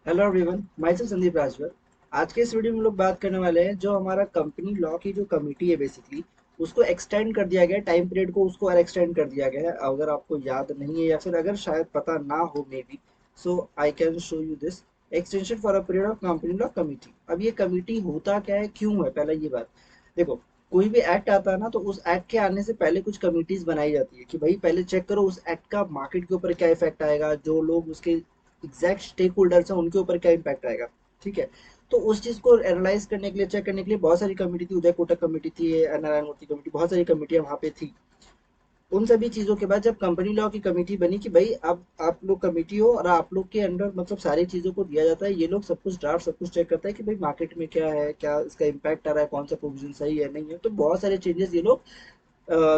Hello everyone, my self Sandeep Rajbhar. आज के इस वीडियो में हम लोग बात करने वाले हैं जो हमारा कंपनी लॉ की जो कमेटी है बेसिकली उसको एक्सटेंड कर दिया गया है, टाइम पीरियड को उसको और एक्सटेंड कर दिया गया है। अगर आपको याद नहीं है या फिर अगर शायद पता ना हो may be, so I can show you this extension for a period of company law committee. अब ये कमेटी होता क्या है, क्यों है, पहले ये बात देखो। कोई भी एक्ट आता है ना, तो उस एक्ट के आने से पहले कुछ कमिटीज बनाई जाती है कि भाई पहले चेक करो उस एक्ट का मार्केट के ऊपर क्या इफेक्ट आएगा, जो लोग उसके एग्जैक्ट स्टेक होल्डर्स हैं उनके ऊपर क्या इम्पैक्ट आएगा। ठीक है, तो उस चीज को एनालाइज करने के लिए, चेक करने के लिए बहुत सारी कमेटी थी। उदय कोटक कमेटी थी, नारायण मूर्ति कमेटी, बहुत सारी कमेटियां वहां पे थी। उन सभी चीजों के बाद जब कंपनी लॉ की कमेटी बनी कि भाई अब आप लोग कमेटी हो और आप लोग के अंडर मतलब सारी चीजों को दिया जाता है, ये लोग सब कुछ ड्राफ्ट सब कुछ चेक करता है कि भाई मार्केट में क्या है, क्या इसका इम्पैक्ट आ रहा है, कौन सा प्रोविजन सही है नहीं है। तो बहुत सारे चेंजेस ये लोग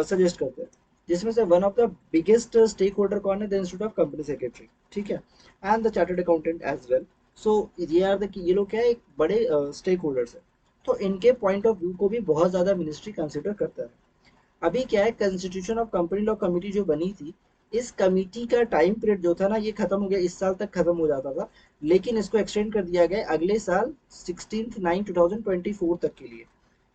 सजेस्ट करते हैं, जिसमें से one of the biggest stakeholder कौन है, the institute of company secretary. ठीक है, and the chartered accountant as well. So ये लोग क्या है, एक बड़े स्टेक होल्डर्स है। तो इनके पॉइंट ऑफ व्यू को भी बहुत ज्यादा मिनिस्ट्री कंसिडर करता है। अभी क्या है, constitution of company law committee जो बनी थी, इस कमेटी का टाइम पीरियड जो था ना, ये खत्म हो गया, इस साल तक खत्म हो जाता था। लेकिन इसको एक्सटेंड कर दिया गया अगले साल 16/9/2024 तक के लिए।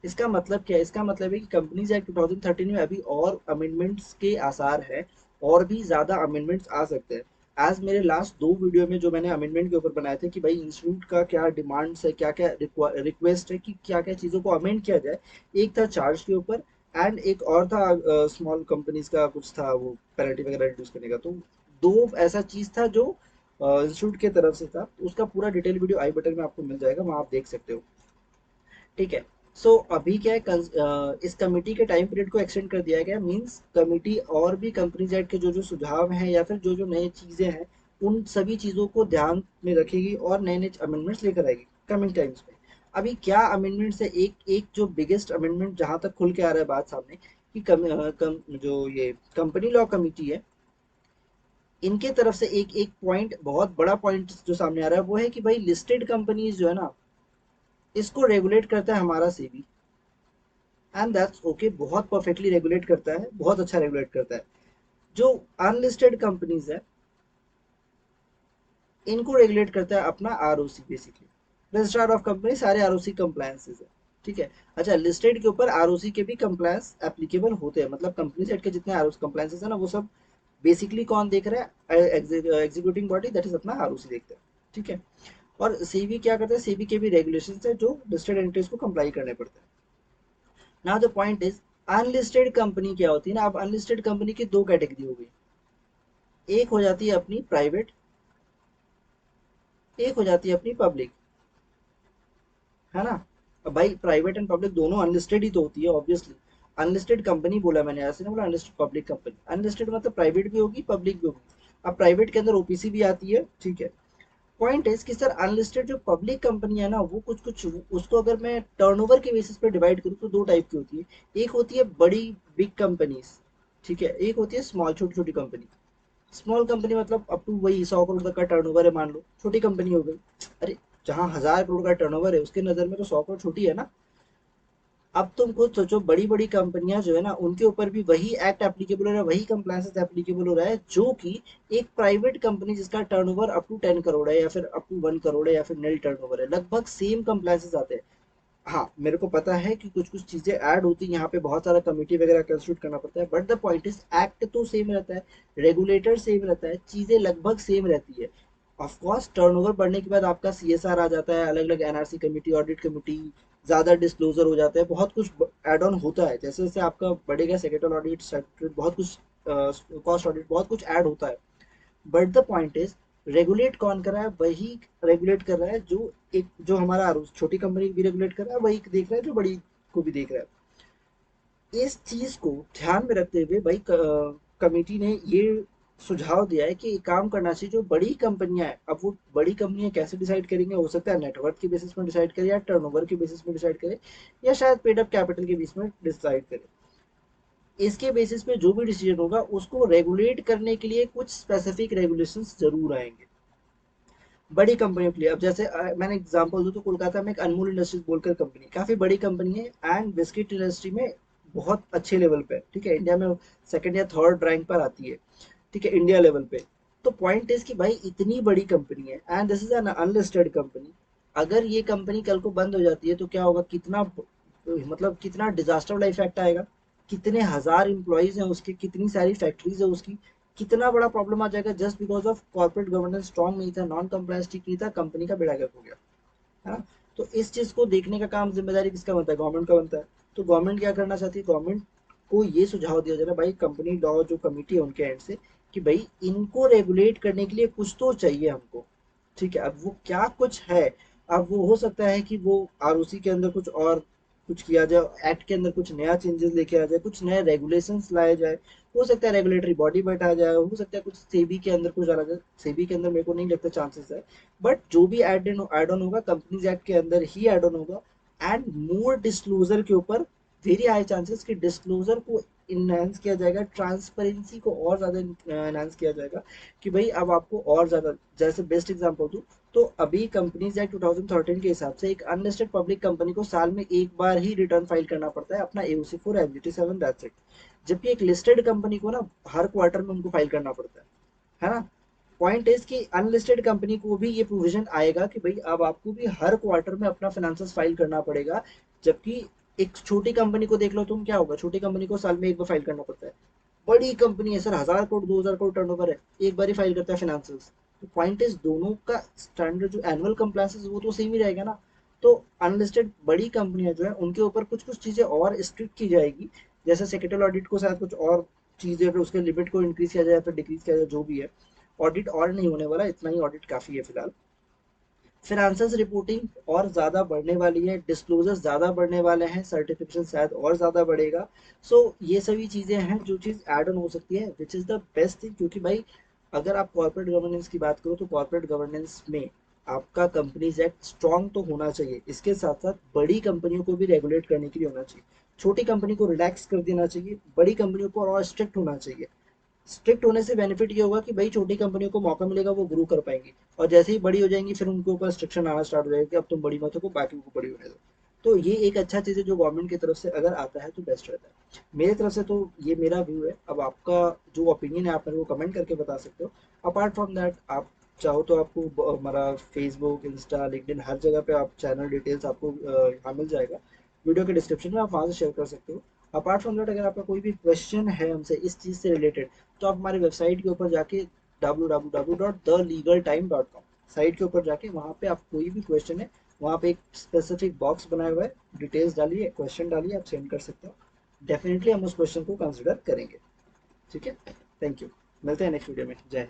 इसका मतलब क्या है, इसका मतलब है कि कंपनीज एक्ट 2013 में अभी और अमेंडमेंट्स के आसार है, और भी ज्यादा अमेंडमेंट्स आ सकते हैं। एज मेरे लास्ट दो वीडियो में जो मैंने अमेंडमेंट के ऊपर बनाए थे कि भाई इंस्टीट्यूट का क्या डिमांड्स है, क्या क्या रिक्वेस्ट है कि क्या क्या चीजों को अमेंड किया जाए। एक था चार्ज के ऊपर, एंड एक और था स्मॉल कंपनीज का कुछ था, वो पेनल्टी वगैरह रिड्यूस करने का। तो दो ऐसा चीज था जो इंस्टीट्यूट के तरफ से था। उसका पूरा डिटेल वीडियो आई बटन में आपको मिल जाएगा, वहां आप देख सकते हो। ठीक है। सो अभी क्या है, इस कमिटी के टाइम पीरियड को एक्सटेंड कर दिया गया, मींस कमिटी और भी कंपनीज एक्ट के जो जो सुझाव हैं या फिर जो जो नई चीजें हैं, उन सभी चीजों को ध्यान में रखेगी और नए नए अमेंडमेंट्स लेकर आएगी कमिंग टाइम्स में। अभी क्या अमेंडमेंट्स है, एक एक जो बिगेस्ट अमेंडमेंट जहां तक खुल के आ रहा है बात सामने, कि जो ये कंपनी लॉ कमिटी है, इनके तरफ से एक एक पॉइंट, बहुत बड़ा पॉइंट जो सामने आ रहा है, वो है कि भाई लिस्टेड कंपनीज जो है ना, इसको रेगुलेट करता है हमारा सेबी। एंड दैट्स ओके, बहुत परफेक्टली रेगुलेट करता है, बहुत अच्छा रेगुलेट करता है। जो अनलिस्टेड कंपनीज है, इनको रेगुलेट करता है अपना ROC, basically registrar of company, सारे आरओसी कंप्लायंसेस है। ठीक है। अच्छा, लिस्टेड के ऊपर आरओसी के भी कंप्लायंस एप्लीकेबल होते हैं, मतलब कंपनी सेट के जितने आरओसी कंप्लायंसेस है ना, वो सब बेसिकली कौन देख रहा है, एग्जीक्यूटिंग बॉडी, दैट इज अपना आरओसी देखता है। ठीक है। और सीबी क्या करता है, सीबी के भी रेगुलेशंस है जो लिस्टेड एंटिटीज को कंप्लाई करने पड़ते हैं। Now the point is, unlisted company क्या होती है ना। अब अनलिस्टेड कंपनी की दो कैटेगरी हो गई, एक हो जाती है अपनी प्राइवेट, एक हो जाती है अपनी पब्लिक, है ना। अब भाई प्राइवेट एंड पब्लिक दोनों अनलिस्टेड ही तो होती है ऑब्वियसली। अनलिस्टेड कंपनी बोला मैंने, ऐसे नहीं बोला अनलिस्टेड पब्लिक कंपनी। अनलिस्टेड मतलब प्राइवेट भी होगी, पब्लिक भी होगी। अब प्राइवेट के अंदर ओपीसी भी आती है। ठीक है। पॉइंट है कि सर अनलिस्टेड जो पब्लिक कंपनी है ना, वो कुछ कुछ, उसको अगर मैं टर्नओवर के बेसिस पे डिवाइड करूँ तो दो टाइप की होती है। एक होती है बड़ी बिग कंपनीज, ठीक है, एक होती है स्मॉल छोटी छोटी कंपनी। स्मॉल कंपनी मतलब अप टू वही 100 करोड़ तक का टर्नओवर है मान लो, छोटी कंपनी हो गई। अरे, जहाँ 1000 करोड़ का टर्नओवर है उसके नजर में तो 100 करोड़ छोटी है ना। अब तुम खुद सोचो, बड़ी बड़ी कंपनियां जो है ना, उनके ऊपर भी वही एक्ट एप्लीकेबल हो रहा है, वही कंप्लायंसेस एप्लीकेबल हो रहा है जो कि एक प्राइवेट कंपनी जिसका टर्नओवर अप टू 10 करोड़ है या फिर अप टू 1 करोड़ है या फिर नील टर्नओवर है, लगभग सेम कंप्लायंसेस आते हैं। हाँ, मेरे को पता है कि कुछ कुछ चीजें ऐड होती हैं यहाँ पे, बहुत सारा कमेटी वगैरह कंस्टिट्यूट करना पड़ता है, but the point is act तो सेम रहता है, रेगुलेटर सेम रहता है, चीजें लगभग सेम रहती है। ऑफ कोर्स टर्नओवर बढ़ने के बाद आपका सीएसआर आ जाता है, अलग अलग एनआरसी कमेटी, ऑडिट कमेटी, ज्यादा डिस्क्लोजर हो जाता है, बहुत कुछ एड ऑन होता है। जैसे जैसे आपका बढ़ेगा सेक्रेटल ऑडिट, बहुत कुछ कॉस्ट ऑडिट, बहुत कुछ ऐड होता है। But the point is, regulate कौन कर रहा है, वही रेगुलेट कर रहा है जो एक, जो हमारा छोटी कंपनी भी रेगुलेट कर रहा है, वही देख रहा है जो बड़ी को भी देख रहा है। इस चीज को ध्यान में रखते हुए भाई कमेटी ने ये सुझाव दिया है कि एक काम करना चाहिए, जो बड़ी कंपनियां हैं, अब वो बड़ी कंपनियां कैसे डिसाइड करेंगे, हो सकता है नेटवर्क के बेसिस में डिसाइड करे, या टर्नओवर के बेसिस में डिसाइड करे, या शायद पेड अप कैपिटल के बेसिस में डिसाइड करे। इसके बेसिस पे जो भी डिसीजन होगा उसको रेगुलेट करने के लिए कुछ स्पेसिफिक रेगुलेशंस जरूर आएंगे बड़ी कंपनियों के लिए। अब जैसे मैंने एग्जांपल दूं तो कोलकाता में एक अनमोल इंडस्ट्रीज बोलकर कंपनी, काफी बड़ी कंपनी है एंड बिस्किट इंडस्ट्री में बहुत अच्छे लेवल पे है। ठीक है, इंडिया में सेकंड या थर्ड रैंक पर आती है। ठीक है, इंडिया लेवल पे। तो पॉइंट इज कि भाई इतनी बड़ी कंपनी है and this is an unlisted company, अगर ये कंपनी कल को बंद हो जाती है तो क्या होगा, कितना मतलब कितना डिजास्टर वाला इफेक्ट आएगा, कितने हजार एम्प्लॉयज हैं उसके, कितनी सारी फैक्ट्रीज है उसकी, कितना बड़ा प्रॉब्लम आ जाएगा just because of corporate governance strong नहीं था, नॉन कंप्लायंस ठीक नहीं था, कंपनी का बेड़ा गर्क हो गया, है ना। तो इस चीज को देखने का काम जिम्मेदारी किसका बनता है, गवर्नमेंट का बनता है। तो गवर्नमेंट क्या करना चाहती है, गवर्नमेंट को ये सुझाव दिया जा रहा है भाई, कंपनी लॉ जो कमिटी है उनके एंड से, कि भाई इनको रेगुलेट करने के लिए कुछ तो चाहिए हमको, ठीक है। अब वो क्या कुछ है, अब वो हो सकता है कि वो आरओसी के अंदर कुछ और कुछ किया जाए, एक्ट के अंदर कुछ नया चेंजेस लेके आ जाए, कुछ नए रेगुलेशंस लाए जाए, हो सकता है रेगुलेटरी बॉडी बैठा जाए, हो सकता है कुछ सेबी के अंदर कुछ डाला जाए, सेबी के अंदर मेरे को नहीं लगता चांसेस है, बट जो भी एड ऑन होगा कंपनीज एक्ट के अंदर ही एड ऑन होगा, एंड मोर डिस्क्लोजर के ऊपर वेरी हाई चांसेस कि डिस्क्लोजर को इनहेंस किया जाएगा, ट्रांसपेरेंसी को और ज्यादा इनहेंस किया जाएगा, कि भाई अब आपको और ज्यादा, जैसे बेस्ट एग्जांपल दूं तो अभी कंपनीज एक्ट 2013 के हिसाब से एक अनलिस्टेड पब्लिक कंपनी को साल में एक बार ही रिटर्न फाइल करना पड़ता है अपना एओसी 4 एफजीटी 7, दैट्स इट। जबकि एक लिस्टेड कंपनी को ना हर क्वार्टर में उनको फाइल करना पड़ता है ना। पॉइंट इज कि अनलिस्टेड कंपनी को भी ये प्रोविजन आएगा कि भाई अब आपको भी हर क्वार्टर में अपना फाइनेंशियल फाइल करना पड़ेगा, जबकि एक छोटी कंपनी को देख लो तुम, क्या होगा, छोटी कंपनी को साल में एक बार फाइल करना पड़ता है, बड़ी कंपनी है सर, 1000 करोड़ 2000 करोड़ टर्नओवर है, एक बार ही फाइल करता है फाइनेंशियल्स। तो पॉइंट इज दोनों का स्टैंडर्ड जो एनुअल कंप्लायंस है वो तो सेम ही रहेगा ना। तो अनलिस्टेड बड़ी कंपनियां जो है उनके ऊपर कुछ कुछ चीजें और स्ट्रिक्ट की जाएगी, जैसे सेक्रेटरी ऑडिट को शायद कुछ और चीजें, फिर उसके लिमिट को इंक्रीज किया जाए, फिर डिक्रीज किया जाए, जो भी है। ऑडिट और नहीं होने वाला, इतना ही ऑडिट काफी है फिलहाल। फाइनेंशियल रिपोर्टिंग और ज्यादा बढ़ने वाली है, डिस्क्लोजर ज्यादा बढ़ने वाले हैं, सर्टिफिकेशन शायद और ज्यादा बढ़ेगा। सो ये सभी चीजें हैं जो चीज एड ऑन हो सकती है, which is the best thing, क्योंकि भाई अगर आप कॉर्पोरेट गवर्नेंस की बात करो तो कॉर्पोरेट गवर्नेंस में आपका कंपनीज एक्ट स्ट्रांग तो होना चाहिए, इसके साथ साथ बड़ी कंपनियों को भी रेगुलेट करने के लिए होना चाहिए, छोटी कंपनी को रिलैक्स कर देना चाहिए, बड़ी कंपनियों को और स्ट्रिक्ट होना चाहिए। स्ट्रिक्ट होने से बेनिफिट ये होगा कि भाई छोटी कंपनियों को मौका मिलेगा, वो ग्रो कर पाएंगी, और जैसे ही बड़ी हो जाएंगी फिर उनके ऊपर रिस्ट्रिक्शन आना स्टार्ट हो जाएगा कि अब तुम बड़ी मत हो, बाकी को बड़ी होने दो। तो ये एक अच्छा चीज है जो गवर्नमेंट की तरफ से अगर आता है तो बेस्ट रहता है। मेरी तरफ से तो ये मेरा व्यू है, अब आपका जो ओपिनियन है आप मेरे को कमेंट करके बता सकते हो। अपार्ट फ्रॉम दैट आप चाहो तो आपको हमारा फेसबुक इंस्टा लिंक्डइन हर जगह पे आप चैनल डिटेल्स आपको यहाँ मिल जाएगा, वीडियो के डिस्क्रिप्शन में आप वहाँ से शेयर कर सकते हो। अपार्ट फ्रॉम दैट अगर आपका कोई भी क्वेश्चन है हमसे इस चीज़ से रिलेटेड, तो आप हमारी वेबसाइट के ऊपर जाके www.thelegaltime.com साइट के ऊपर जाके वहाँ पे आप कोई भी क्वेश्चन है, वहाँ पे एक स्पेसिफिक बॉक्स बनाया हुआ है, डिटेल्स डालिए, क्वेश्चन डालिए, आप सेंड कर सकते हो, डेफिनेटली हम उस क्वेश्चन को कंसिडर करेंगे। ठीक है, थैंक यू, मिलते हैं नेक्स्ट वीडियो में, जय हिंद।